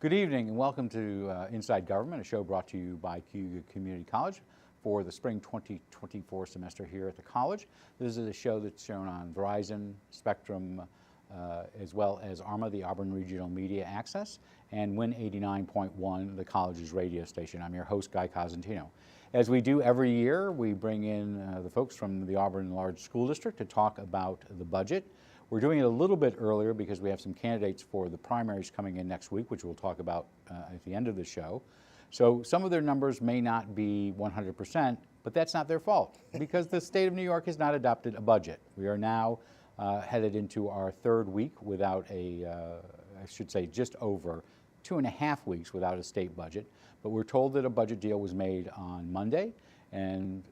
Good evening and welcome to Inside Government, a show brought to you by Cayuga Community College for the spring 2024 semester here at the college. This is a show that's shown on Verizon, Spectrum, as well as ARMA, the Auburn Regional Media Access, and Win 89.1, the college's radio station. I'm your host, Guy Cosentino. As we do every year, we bring in the folks from the Auburn Large School District to talk about the budget. We're doing it a little bit earlier because we have some candidates for the primaries coming in next week, which we'll talk about at the end of the show. So some of their numbers may not be 100%, but that's not their fault because the state of New York has not adopted a budget. We are now headed into our third week without I should say just over 2.5 weeks without a state budget. But we're told that a budget deal was made on Monday, and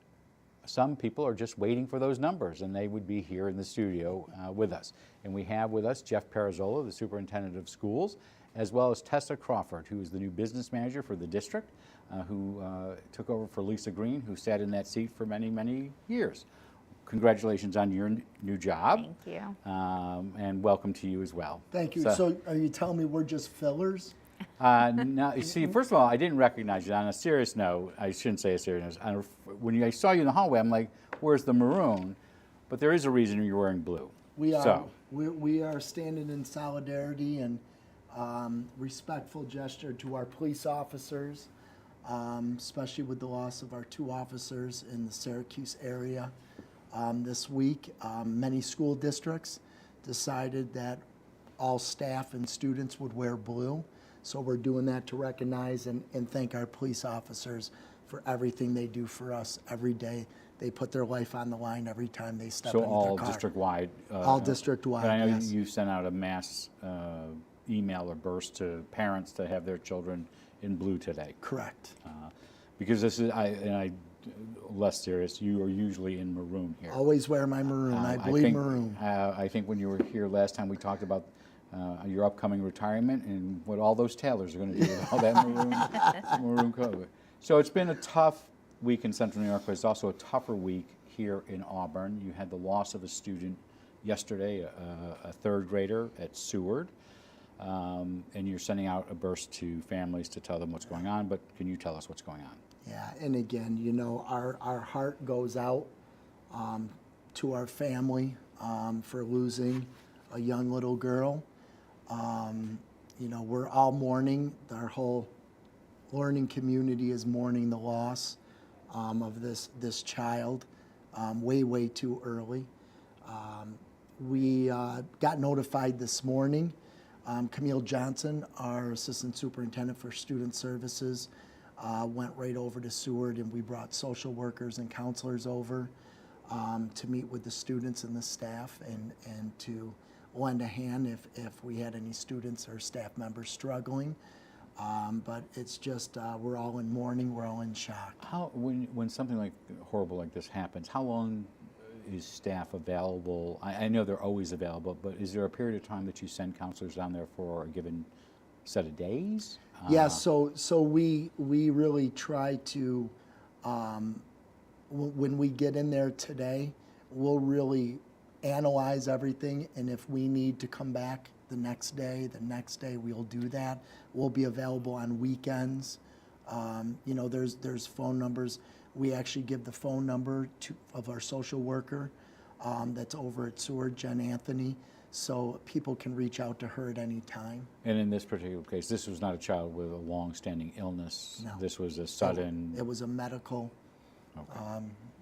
some people are just waiting for those numbers, and they would be here in the studio with us. And we have with us Jeff Pirozzolo, the Superintendent of Schools, as well as Tessa Crawford, who is the new Business Manager for the district, who took over for Lisa Green, who sat in that seat for many, many years. Congratulations on your new job. Thank you. And welcome to you as well. Thank you. So are you telling me we're just fillers? No, you see, first of all, I didn't recognize you. On a serious note, I shouldn't say a serious note. When I saw you in the hallway, I'm like, where's the maroon? But there is a reason you're wearing blue. We are. So. We are standing in solidarity and respectful gesture to our police officers, especially with the loss of our 2 officers in the Syracuse area this week. Many school districts decided that all staff and students would wear blue. So we're doing that to recognize and thank our police officers for everything they do for us every day. They put their life on the line every time they step into their car. So all district-wide? All district-wide, I know yes. you sent out a mass email or burst to parents to have their children in blue today. Correct. Because this is, less serious, you are usually in maroon here. Always wear my maroon. I bleed maroon. I think when you were here last time, we talked about your upcoming retirement and what all those tailors are going to do with all that maroon color. So it's been a tough week in Central New York, but it's also a tougher week here in Auburn. You had the loss of a student yesterday, a 3rd grader at Seward, and you're sending out a burst to families to tell them what's going on, but can you tell us what's going on? Yeah, and again, you know, our heart goes out to our family for losing a young little girl. You know, we're all mourning. Our whole learning community is mourning the loss of this child way too early. We got notified this morning. Camille Johnson, our Assistant Superintendent for Student Services, went right over to Seward, and we brought social workers and counselors over to meet with the students and the staff and to lend a hand if we had any students or staff members struggling. But it's just, we're all in mourning, we're all in shock. When something horrible like this happens, how long is staff available? I know they're always available, but is there a period of time that you send counselors down there for a given set of days? Yeah, so we really try to, when we get in there today, we'll really analyze everything, and if we need to come back the next day we'll do that. We'll be available on weekends. You know, there's phone numbers. We actually give the phone number of our social worker that's over at Seward, Jen Anthony, so people can reach out to her at any time. And in this particular case, this was not a child with a long-standing illness. No. This was a sudden... It was a medical. Okay.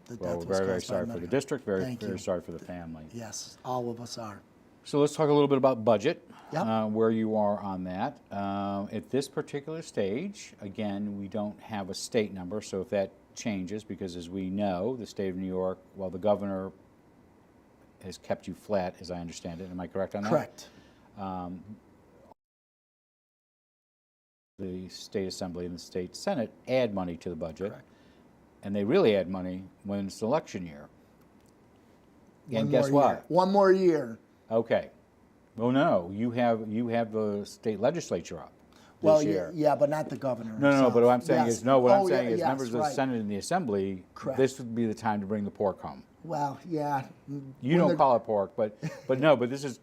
The well, death we're was very caused by sorry for the district, very you. sorry for the family. Yes, all of us are. So let's talk a little bit about budget, Yep. where you are on that. At this particular stage, again, we don't have a state number, so if that changes, because as we know, the state of New York, while the governor has kept you flat, as I understand it, am I correct on that? Correct. The state assembly and the state senate add money to the budget. Correct. And they really add money when it's election year. And One guess more what? year. One more year. Okay. Well, no, you have the state legislature up Well, this year. yeah, but not the governor. No, but what I'm saying Yes. is, no, what I'm Oh, saying yeah, is yes, members of the right. Senate and the Assembly, Correct. this would be the time to bring the pork home. Well, yeah. You don't call it pork, but no, but this is,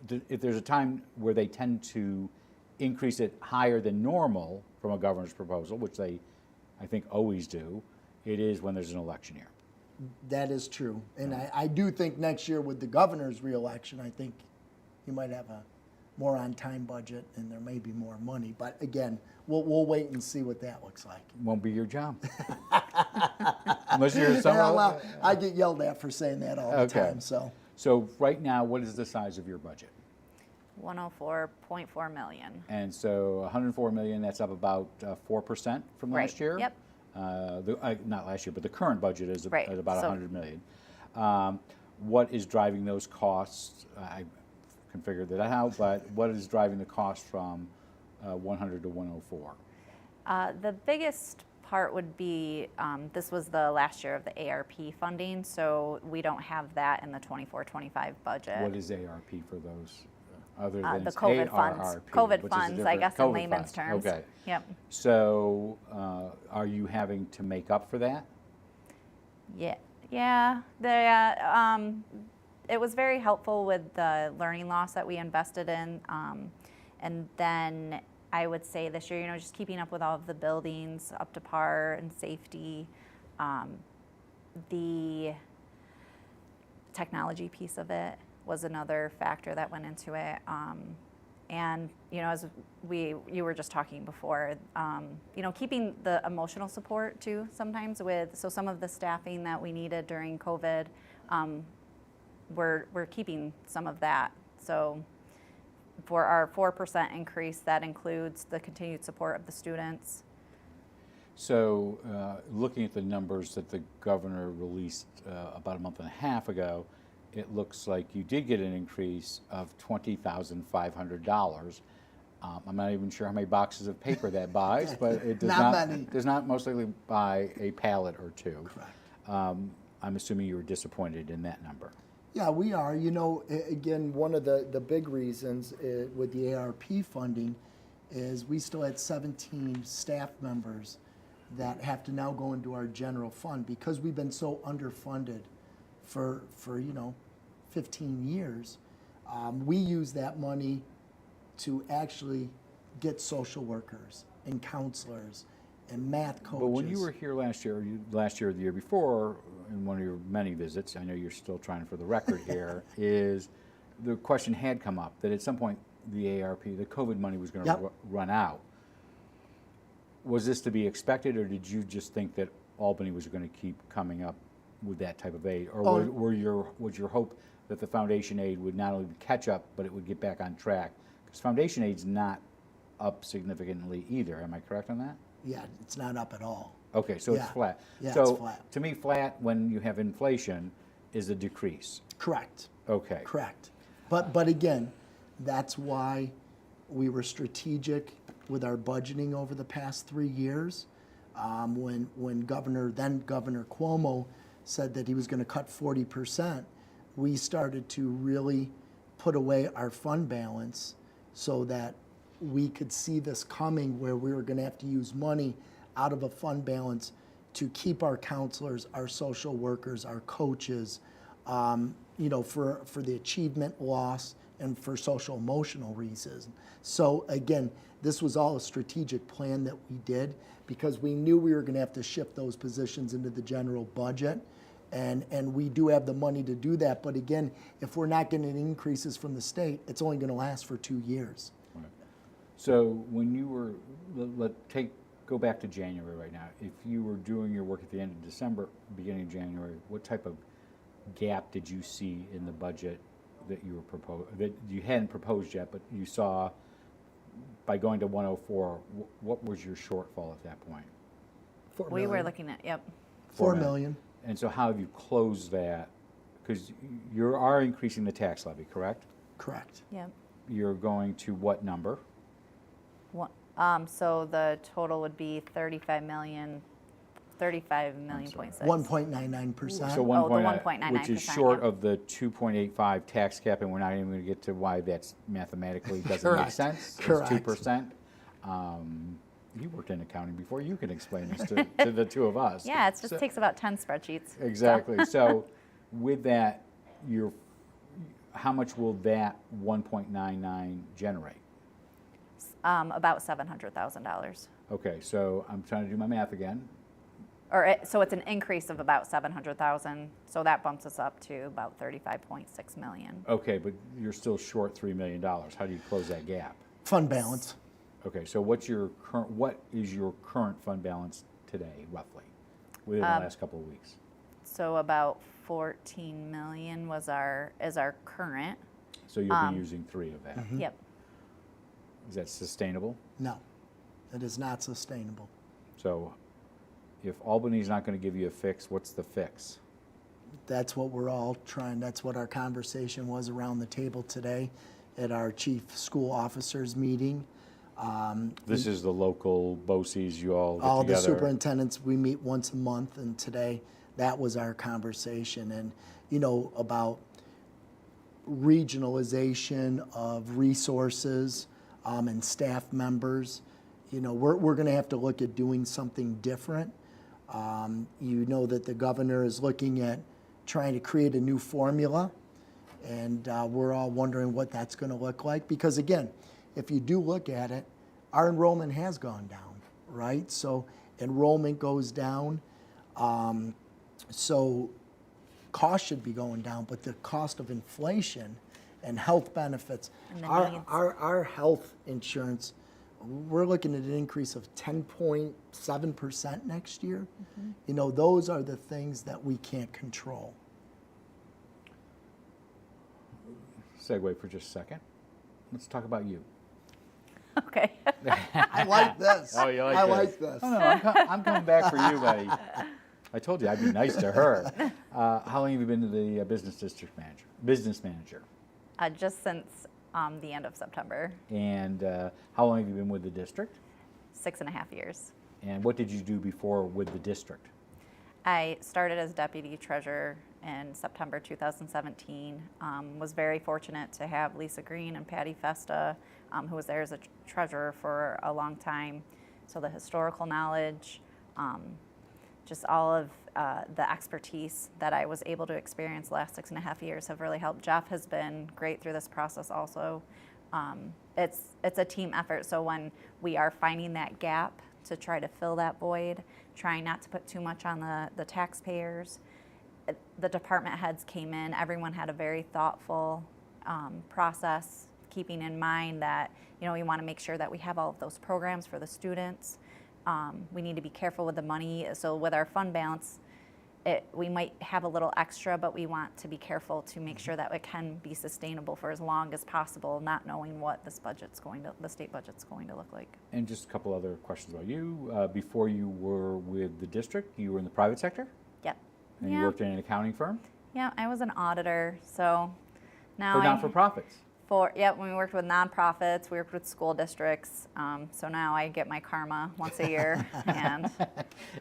if there's a time where they tend to increase it higher than normal from a governor's proposal, which they, I think, always do, it is when there's an election year. That is true. And I do think next year with the governor's reelection, I think you might have a more on-time budget and there may be more money. But again, we'll wait and see what that looks like. Won't be your job. Unless you're someone. Well, I get yelled at for saying that all the time. So right now, what is the size of your budget? 104.4 million. And so 104 million, that's up about 4% from last year? Yep. Not last year, but the current budget is Right. at about So- 100 million. What is driving those costs? I can figure that out, but what is driving the cost from 100 to 104? The biggest part would be, this was the last year of the ARP funding, so we don't have that in the 24-25 budget. What is ARP for those? Other than The COVID funds. ARRP, COVID which is a funds, I different- guess in COVID layman's funds. terms. Okay. Yep. So are you having to make up for that? Yeah. Yeah. It was very helpful with the learning loss that we invested in. And then I would say this year, just keeping up with all of the buildings up to par and safety. The technology piece of it was another factor that went into it. And, as you were just talking before, keeping the emotional support too sometimes so some of the staffing that we needed during COVID, we're keeping some of that. So for our 4% increase, that includes the continued support of the students. So looking at the numbers that the governor released about a month and a half ago, it looks like you did get an increase of $20,500. I'm not even sure how many boxes of paper that buys, but it does not mostly buy a pallet or two. Correct. I'm assuming you were disappointed in that number. Yeah, we are. Again, one of the big reasons with the ARP funding is we still had 17 staff members that have to now go into our general fund because we've been so underfunded for 15 years. We use that money to actually get social workers and counselors and math coaches. But when you were here last year, or the year before, in one of your many visits, I know you're still trying for the record here, is the question had come up that at some point the ARP, the COVID money was going to run out. Was this to be expected, or did you just think that Albany was going to keep coming up with that type of aid? Or was your hope that the foundation aid would not only catch up, but it would get back on track? Because foundation aid's not up significantly either. Am I correct on that? Yeah, it's not up at all. Okay, so it's flat. Yeah, so it's flat. To me, flat when you have inflation is a decrease. Correct. Okay. Correct. But again, that's why we were strategic with our budgeting over the past 3 years. When Governor Cuomo said that he was going to cut 40%, we started to really put away our fund balance so that we could see this coming, where we were going to have to use money out of a fund balance to keep our counselors, our social workers, our coaches, for the achievement loss and for social emotional reasons. So again, this was all a strategic plan that we did because we knew we were going to have to shift those positions into the general budget. And we do have the money to do that. But again, if we're not getting increases from the state, it's only going to last for 2 years. Right. So when you were, go back to January right now. If you were doing your work at the end of December, beginning of January, what type of gap did you see in the budget that you were that you hadn't proposed yet, but you saw by going to 104? What was your shortfall at that point? We were looking at, $4 million. And so how have you closed that? Because you are increasing the tax levy, correct? Correct. Yep. You're going to what number? So the total would be 35 million point 6. 1.99%. So the 1.99, which is 1.99%, short yeah. of the 2.85 tax cap, and we're not even going to get to why that's mathematically doesn't make sense. Correct. It's 2%. You worked in accounting before. You can explain this to the two of us. Yeah, it just takes about 10 spreadsheets. Exactly. So with that, how much will that 1.99 generate? About $700,000. Okay, so I'm trying to do my math again. So it's an increase of about 700,000. So that bumps us up to about 35.6 million. Okay, but you're still short $3 million. How do you close that gap? Fund balance. Okay, so what is your current fund balance today, roughly, within the last couple of weeks? So about 14 million is our current. So you'll be using 3 of that. Yep. Is that sustainable? No, it is not sustainable. So if Albany's not going to give you a fix, what's the fix? That's what we're all trying, that's what our conversation was around the table today at our chief school officers meeting. This is the local BOCES, you all get All the together. superintendents, we meet once a month, and today, that was our conversation. And, you know, about regionalization of resources and staff members. You know, we're going to have to look at doing something different. You know that the governor is looking at trying to create a new formula, and we're all wondering what that's going to look like. Because again, if you do look at it, our enrollment has gone down, right? So enrollment goes down, so cost should be going down, but the cost of inflation and health benefits, And the needs. our health insurance, we're looking at an increase of 10.7% next year. You know, those are the things that we can't control. Segue for just a second. Let's talk about you. Okay. I like this. Oh, you like I this? like this. Oh, no, I'm coming back for you, buddy. I told you I'd be nice to her. How long have you been to the business manager? Just since the end of September, And how long have you been with the district? 6.5 years. And what did you do before with the district? I started as deputy treasurer in September 2017. Was very fortunate to have Lisa Green and Patty Festa, who was there as a treasurer for a long time. So the historical knowledge, just all of the expertise that I was able to experience the last 6.5 years have really helped. Jeff has been great through this process also. It's a team effort, so when we are finding that gap to try to fill that void, trying not to put too much on the taxpayers, the department heads came in, everyone had a very thoughtful process, keeping in mind that, you know, we want to make sure that we have all of those programs for the students. We need to be careful with the money. So with our fund balance, we might have a little extra, but we want to be careful to make sure that it can be sustainable for as long as possible, not knowing what the state budget's going to look like. And just a couple other questions about you. Before you were with the district, you were in the private sector? Yep. And you worked in an accounting firm? Yeah, I was an auditor, so now For not-for-profits? When we worked with nonprofits, we worked with school districts. So now I get my karma once a year.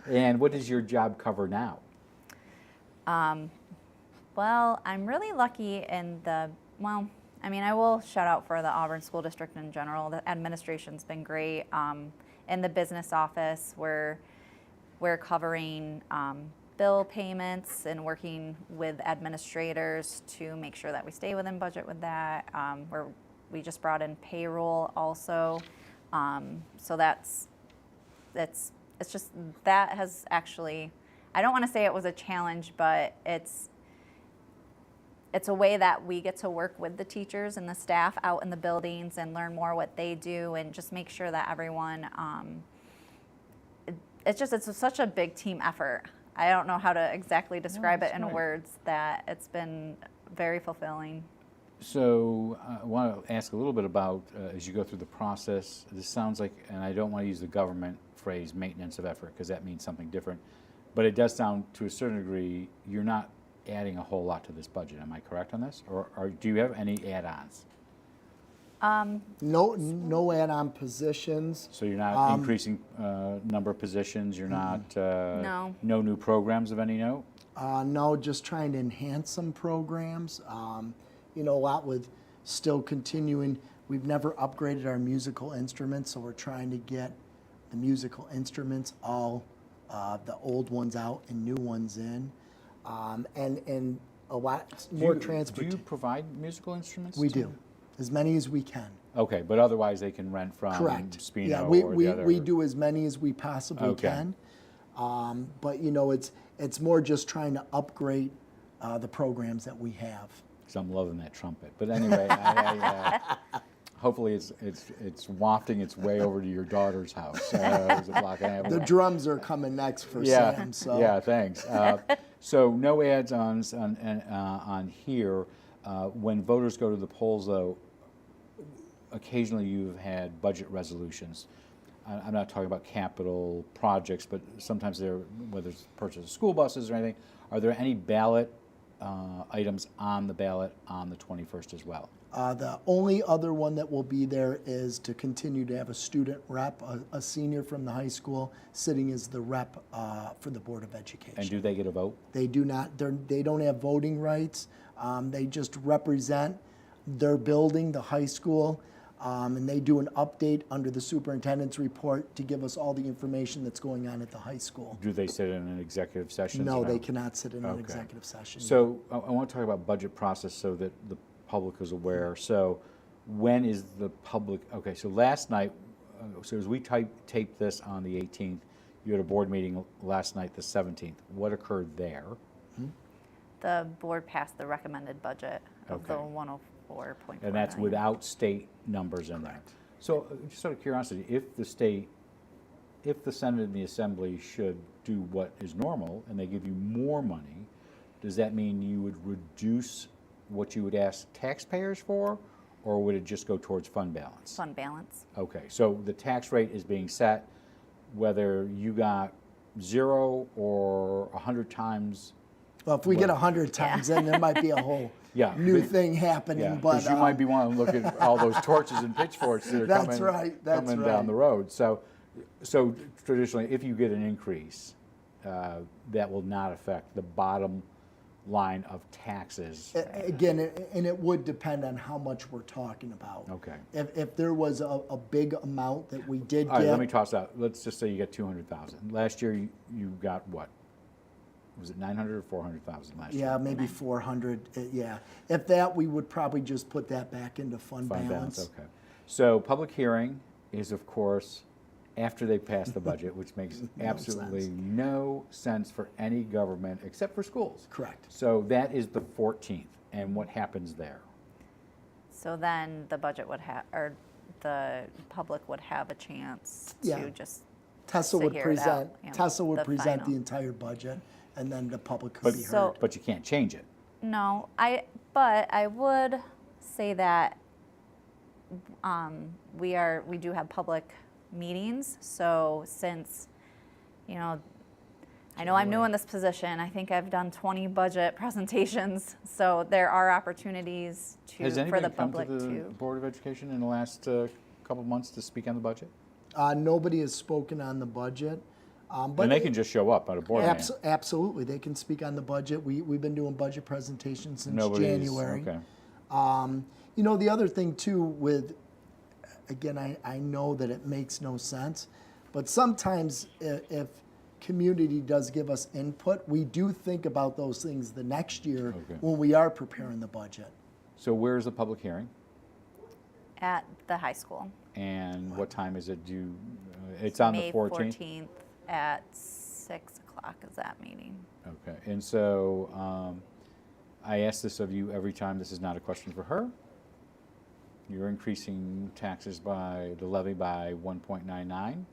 And what does your job cover now? Well, I'm really lucky in I will shout out for the Auburn School District in general. The administration's been great. In the business office, we're covering bill payments and working with administrators to make sure that we stay within budget with that. We just brought in payroll also. So it's just, that has actually, I don't want to say it was a challenge, but it's a way that we get to work with the teachers and the staff out in the buildings and learn more what they do and just make sure that everyone, it's such a big team effort. I don't know how to exactly describe it in words, that it's been very fulfilling. So I want to ask a little bit about, as you go through the process, this sounds like, and I don't want to use the government phrase maintenance of effort because that means something different, but it does sound to a certain degree you're not adding a whole lot to this budget. Am I correct on this? Or do you have any add-ons? No add-on positions. So you're not increasing number of positions, you're not, No. no new programs of any note? No, just trying to enhance some programs. You know, a lot with still continuing. We've never upgraded our musical instruments, so we're trying to get the musical instruments, all the old ones out and new ones in. And a lot more transportation. Do you provide musical instruments? We do. As many as we can. Okay, but otherwise they can rent from Correct. Spino Yeah, or the other? we do as many as we possibly Okay. can. But you know, it's more just trying to upgrade the programs that we have. Because I'm loving that trumpet. But anyway, hopefully it's wafting its way over to your daughter's house. As a block and a half The away. drums are coming next for Yeah, Sam. So yeah, thanks. So no ads on here. When voters go to the polls, though, occasionally you've had budget resolutions. I'm not talking about capital projects, but sometimes they're, whether it's purchase of school buses or anything, are there any ballot items on the ballot on the 21st as well? the only other one that will be there is to continue to have a student rep, a senior from the high school, sitting as the rep for the Board of Education. And do they get a vote? They do not. They don't have voting rights. They just represent their building, the high school, and they do an update under the superintendent's report to give us all the information that's going on at the high school. Do they sit in an executive session? No, they cannot sit in an Okay. executive session. So I want to talk about budget process so that the public is aware. So when is the public, okay, so last night, so as we taped this on the 18th, you had a board meeting last night, the 17th. What occurred there? The board passed the recommended budget of the Okay. 104.4 And that's million. without state numbers in there. So just out of curiosity, if the Senate and the Assembly should do what is normal and they give you more money, does that mean you would reduce what you would ask taxpayers for, or would it just go towards fund balance? Fund balance. Okay, so the tax rate is being set whether you got 0 or 100 times. Well, if we get 100 times, then there might be a whole Yeah, new but- thing happening. Yeah, But because you might be wanting to look at all those torches and pitchforks that are That's coming, right, that's coming right. down the road. So traditionally, if you get an increase, that will not affect the bottom line of taxes. Again, and it would depend on how much we're talking about. Okay. If there was a big amount that we did All right, get. let me toss out. Let's just say you got 200,000. Last year, you got what? Was it 900 or 400,000 last year? Yeah, maybe 400, yeah. If that, we would probably just put that back into fund balance. Okay. So public hearing is, of course, after they pass the budget, which makes No absolutely sense. no sense for any government except for schools. Correct. So that is the 14th, and what happens there? So then the budget would have, or the public would have a chance Yeah. to just Tessa to would hear it out, present, you know, Tessa would the present the final. entire budget, and then the public could But, be So- heard. but you can't change it. No, but I would say that we do have public meetings. So since, you know I'm new in this position, I think I've done 20 budget presentations. So there are opportunities Has for anybody the come public to the to. Board of Education in the last couple months to speak on the budget? Nobody has spoken on the budget. But And they can just show up at a board meeting. Absolutely, they can speak on the budget. We've been doing budget presentations since Nobody's- January. Okay. The other thing too with, again, I know that it makes no sense, but sometimes if community does give us input, we do think about those things the next year Okay. when we are preparing the budget. So where's the public hearing? At the high school. And what time is it due? It's on the May 14th? at 6 o'clock is that meeting. Okay, and so I ask this of you every time. This is not a question for her. You're increasing taxes by the levy by 1.99.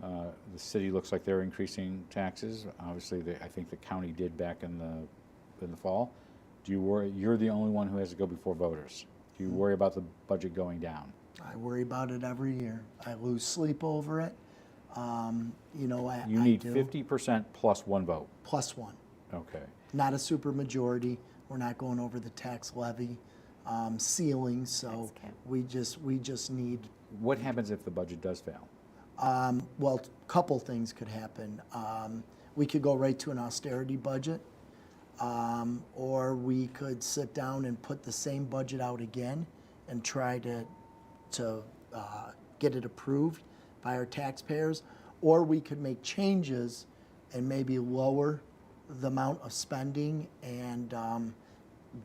The city looks like they're increasing taxes. Obviously, I think the county did back in the fall. Do you worry? You're the only one who has to go before voters. Do you worry about the budget going down? I worry about it every year. I lose sleep over it. You I need do. 50% plus one vote. Plus one. Okay. Not a super majority. We're not going over the tax levy ceiling, so Tax cap. we just need. What happens if the budget does fail? Well, a couple things could happen. We could go right to an austerity budget, or we could sit down and put the same budget out again and try to get it approved by our taxpayers, or we could make changes and maybe lower the amount of spending and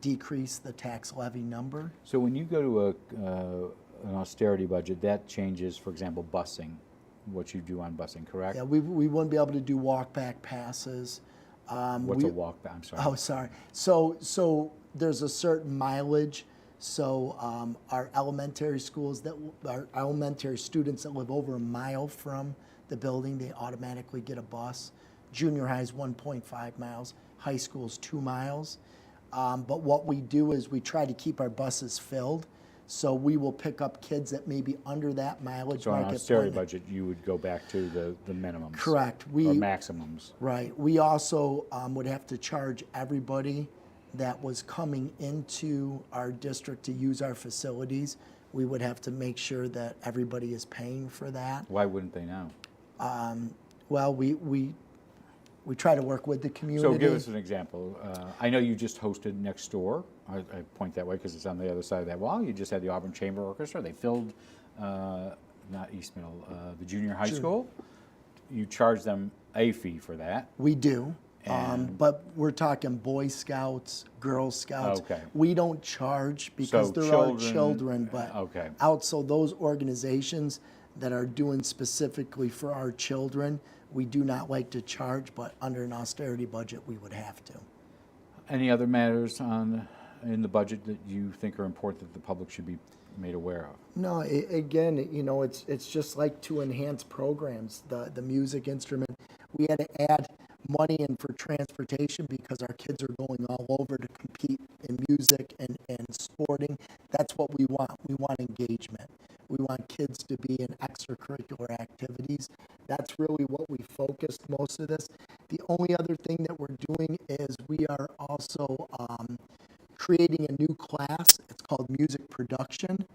decrease the tax levy number. So when you go to an austerity budget, that changes, for example, busing, what you do on busing, correct? Yeah, we wouldn't be able to do walk-back passes. What's a walk back? I'm sorry. Oh, sorry. So there's a certain mileage. So our elementary schools our elementary students that live over a mile from the building, they automatically get a bus. Junior high is 1.5 miles. High school is 2 miles. But what we do is we try to keep our buses filled. So we will pick up kids that may be under that mileage. So on an austerity budget, you would go back to the minimums. Correct. Or maximums. Right. We also would have to charge everybody that was coming into our district to use our facilities. We would have to make sure that everybody is paying for that. Why wouldn't they now? Well, we try to work with the community. So give us an example. I know you just hosted next door. I point that way because it's on the other side of that wall. You just had the Auburn Chamber Orchestra. They filled, not East Middle, the junior high school. You charge them a fee for that. We do. And But we're talking Boy Scouts, Girl Scouts. Okay. We don't charge because So they're all children, but okay. also those organizations that are doing specifically for our children, we do not like to charge, but under an austerity budget, we would have to. Any other matters in the budget that you think are important that the public should be made aware of? No, again, you know, it's just like to enhance programs, the music instrument. We had to add money in for transportation because our kids are going all over to compete in music and sporting. That's what we want. We want engagement. We want kids to be in extracurricular activities. That's really what we focused most of this. The only other thing that we're doing is we are also creating a new class. It's called music production.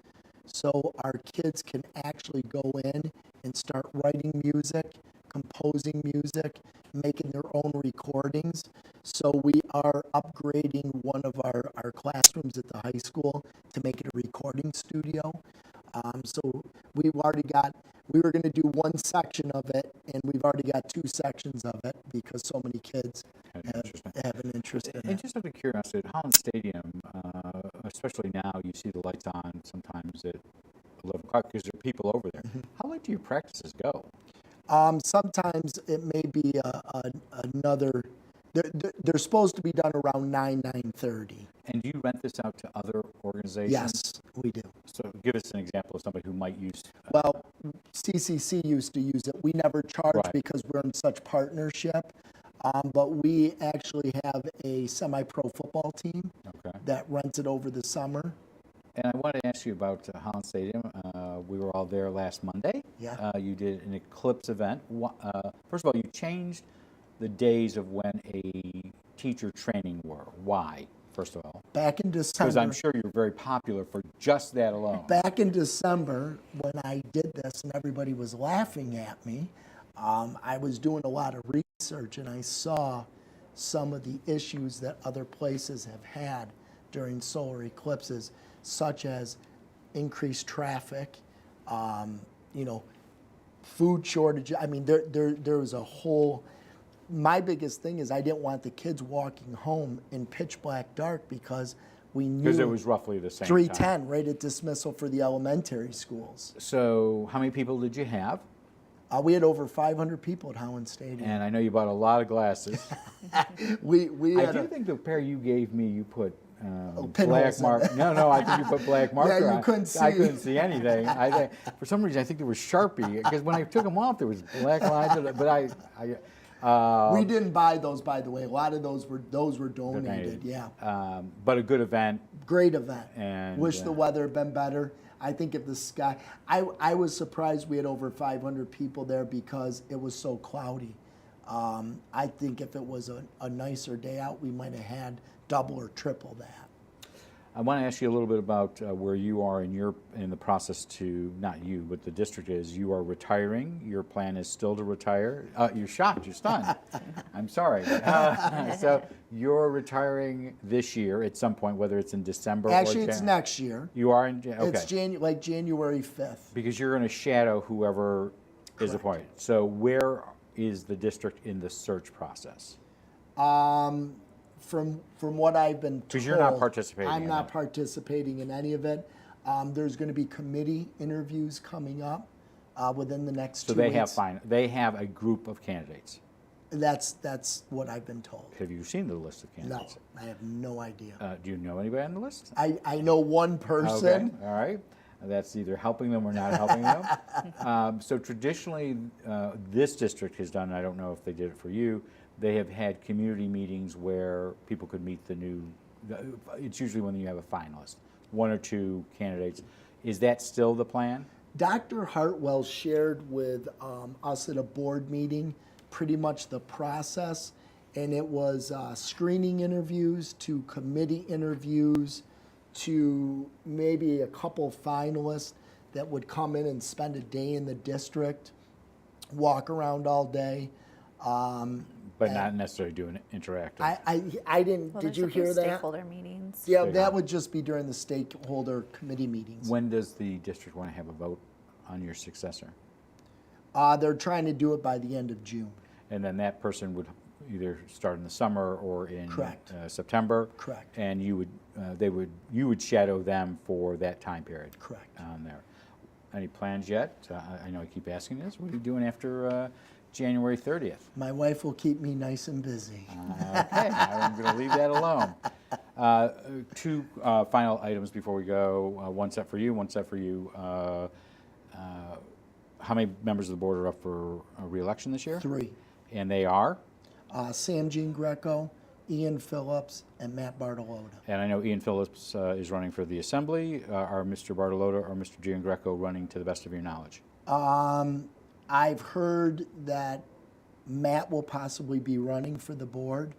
So our kids can actually go in and start writing music, composing music, making their own recordings. So we are upgrading one of our classrooms at the high school to make it a recording studio. So we were going to do one section of it, and we've already got 2 sections of it because so many kids have an interest in And it. just out of curiosity, at Holland Stadium, especially now, you see the lights on sometimes at 11 o'clock because there are people over there. How late do your practices go? Sometimes it may be another. They're supposed to be done around 9:30. And do you rent this out to other organizations? Yes, we do. So give us an example of somebody who might use. Well, CCC used to use it. We never charge Right. because we're in such partnership. But we actually have a semi-pro football team that rents it over the summer. And I wanted to ask you about Holland Stadium. We were all there last Monday. Yeah. You did an eclipse event. First of all, you changed the days of when a teacher training were. Why, first of all? Back in December. Because I'm sure you're very popular for just that alone. Back in December, when I did this and everybody was laughing at me, I was doing a lot of research and I saw some of the issues that other places have had during solar eclipses, such as increased traffic, food shortage. I mean, there was a whole. My biggest thing is I didn't want the kids walking home in pitch black dark because we knew. Because it was roughly the same 3:10, time. right at dismissal for the elementary schools. So how many people did you have? We had over 500 people at Holland Stadium. And I know you bought a lot of glasses. we I had do think the pair you gave me, you put black pinholes in mark. it. No, I think you put black marker you on. couldn't see. I couldn't see anything. For some reason, I think there was Sharpie because when I took them off, there was black lines. But we didn't buy those, by the way. A lot of those were donated. Yeah. But a good event. Great event. And wish the weather had been better. I think if the sky, I was surprised we had over 500 people there because it was so cloudy. I think if it was a nicer day out, we might have had double or triple that. I want to ask you a little bit about where you are in the process to, not you, but the district is. You are retiring. Your plan is still to retire. You're shocked. You're stunned. I'm sorry. So you're retiring this year at some point, whether it's in December Actually, or it's next year. You are in. Okay. It's January 5th. Because you're going to shadow whoever is appointed. So where is the district in the search process? from what I've been told. Because you're not participating I'm in not that. participating in any of it. There's going to be committee interviews coming up within the next So 2 they weeks. they have a group of candidates. That's what I've been told. Have you seen the list of No, candidates? I have no idea. Do you know anybody on the list? I know one person. Okay, all right. That's either helping them or not helping them. So traditionally, this district has done, I don't know if they did it for you, they have had community meetings where people could meet it's usually when you have a finalist, 1 or 2 candidates. Is that still the plan? Dr. Hartwell shared with us at a board meeting pretty much the process, and it was screening interviews to committee interviews to maybe a couple finalists that would come in and spend a day in the district, walk around all day. But not necessarily do an interactive. I didn't, Well, did there's you a few hear that? stakeholder meetings. Yeah, that would just be during the stakeholder committee meetings. When does the district want to have a vote on your successor? They're trying to do it by the end of June. And then that person would either start in the summer or in Correct. September. Correct. And you would shadow them for that time period. Correct. On there. Any plans yet? I know I keep asking this. What are you doing after January 30th? My wife will keep me nice and busy. Okay, I'm going to leave that alone. 2 final items before we go. One set for you, one set for you. How many members of the board are up for re-election this year? 3. And they are? Sam Jean Greco, Ian Phillips, and Matt Bartolotta. And I know Ian Phillips is running for the Assembly. Are Mr. Bartolotta or Mr. Giangreco running to the best of your knowledge? I've heard that Matt will possibly be running for the board.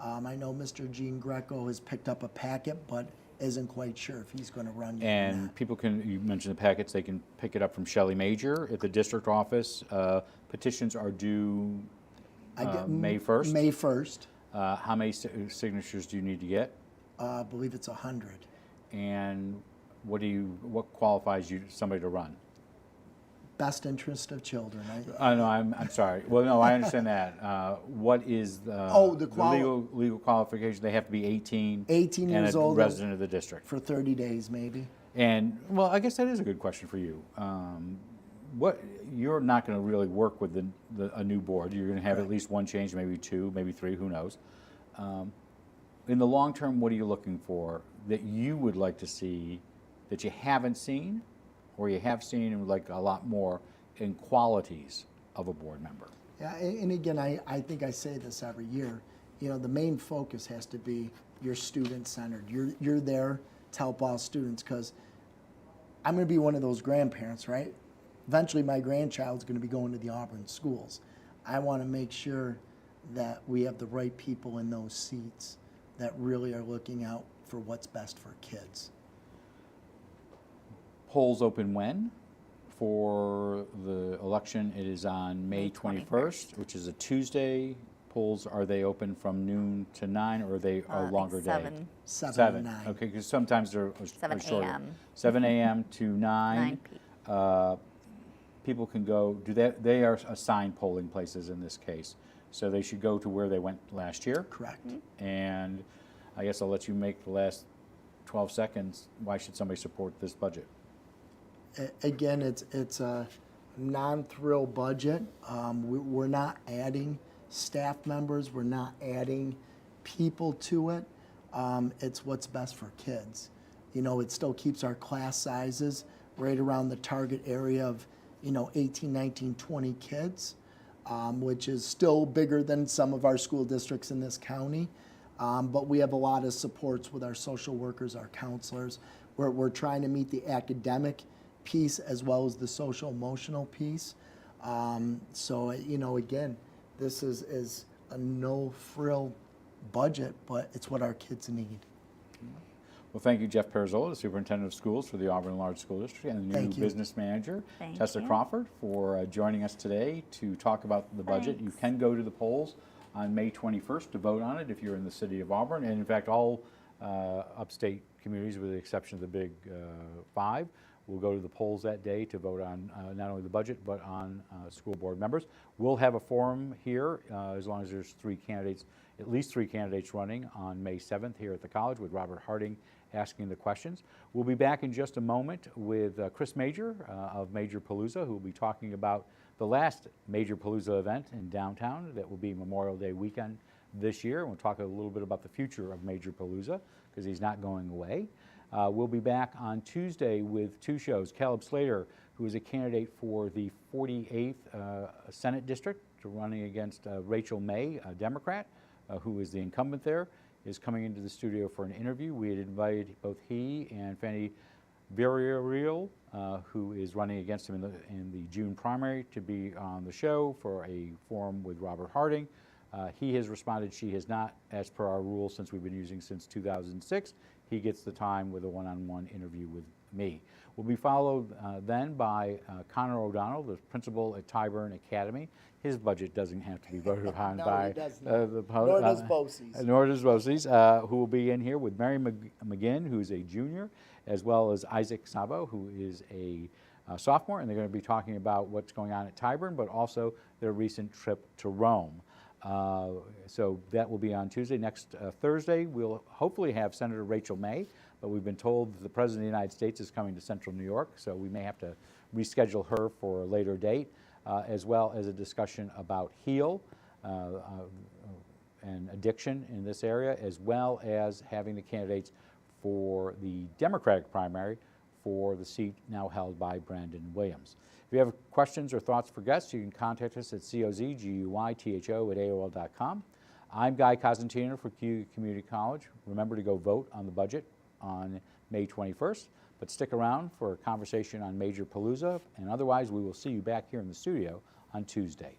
I know Mr. Jean Greco has picked up a packet, but isn't quite sure if he's going to run yet or And not. people you mentioned the packets, they can pick it up from Shelley Major at the district office. Petitions are due May 1st. May 1st. How many signatures do you need to get? I believe it's 100. And what qualifies somebody to run? Best interest of children. No, I'm sorry. Well, no, I understand that. What is the legal qualification? They have to be 18. 18 years and a old. resident of the district. For 30 days, maybe. And well, I guess that is a good question for you. You're not going to really work with a new board. You're going to have at least one change, maybe 2, maybe 3. Who knows? In the long term, what are you looking for that you would like to see that you haven't seen, or you have seen and would like a lot more in qualities of a board member? Yeah, and again, I think I say this every year. You know, the main focus has to be you're student-centered. You're there to help all students, because I'm going to be one of those grandparents, right? Eventually, my grandchild's going to be going to the Auburn schools. I want to make sure that we have the right people in those seats that really are looking out for what's best for kids. Polls open when? For the election, it is on May 21st, which is a Tuesday. Polls, are they open from noon to 9, or are they a longer day? 7. 7 to 9. Okay, because sometimes they're 7 shorter. a.m. 7 a.m. to 9. 9 People can go. They are assigned polling places in this case, so they should go to where they went last year. Correct. And I guess I'll let you make the last 12 seconds. Why should somebody support this budget? Again, it's a non-thrill budget. We're not adding staff members. We're not adding people to it. It's what's best for kids. You know, it still keeps our class sizes right around the target area of, 18, 19, 20 kids, which is still bigger than some of our school districts in this county. But we have a lot of supports with our social workers, our counselors. We're trying to meet the academic piece as well as the social emotional piece. So, again, this is a no-frill budget, but it's what our kids need. Well, thank you, Jeff Pirozzolo, the Superintendent of Schools for the Auburn Large School District, and the new Business Manager, Tessa Crawford, for joining us today to talk about the budget. Thanks. You can go to the polls on May 21st to vote on it if you're in the city of Auburn, and in fact, all upstate communities, with the exception of the Big 5, will go to the polls that day to vote on not only the budget, but on school board members. We'll have a forum here as long as there's 3 candidates at least 3 candidates running on May 7th here at the college with Robert Harding asking the questions. We'll be back in just a moment with Chris Major of Major Palooza, who will be talking about the last Major Palooza event in downtown that will be Memorial Day weekend this year. We'll talk a little bit about the future of Major Palooza because he's not going away. We'll be back on Tuesday with 2 shows. Caleb Slater, who is a candidate for the 48th Senate District, running against Rachel May, a Democrat, who is the incumbent there, is coming into the studio for an interview. We had invited both he and Fanny Pirozzolo, who is running against him in the June primary, to be on the show for a forum with Robert Harding. He has responded she has not, as per our rules since we've been using since 2006. He gets the time with a one-on-one interview with me. We'll be followed then by Connor O'Donnell, the principal at Tyburn Academy. His budget doesn't have to be voted upon No, by he does the not. Nor does BOCES. Nor does BOCES, who will be in here with Mary McGinn, who's a junior, as well as Isaac Sabo, who is a sophomore, and they're going to be talking about what's going on at Tyburn, but also their recent trip to Rome. So that will be on Tuesday. Next Thursday, we'll hopefully have Senator Rachel May, but we've been told that the President of the United States is coming to Central New York, so we may have to reschedule her for a later date, as well as a discussion about HEAL and addiction in this area, as well as having the candidates for the Democratic primary for the seat now held by Brandon Williams. If you have questions or thoughts for guests, you can contact us at cozguytho@aol.com. I'm Guy Cosentino for Cuyahoga Community College. Remember to go vote on the budget on May 21st, but stick around for a conversation on Major Palooza, and otherwise we will see you back here in the studio on Tuesday.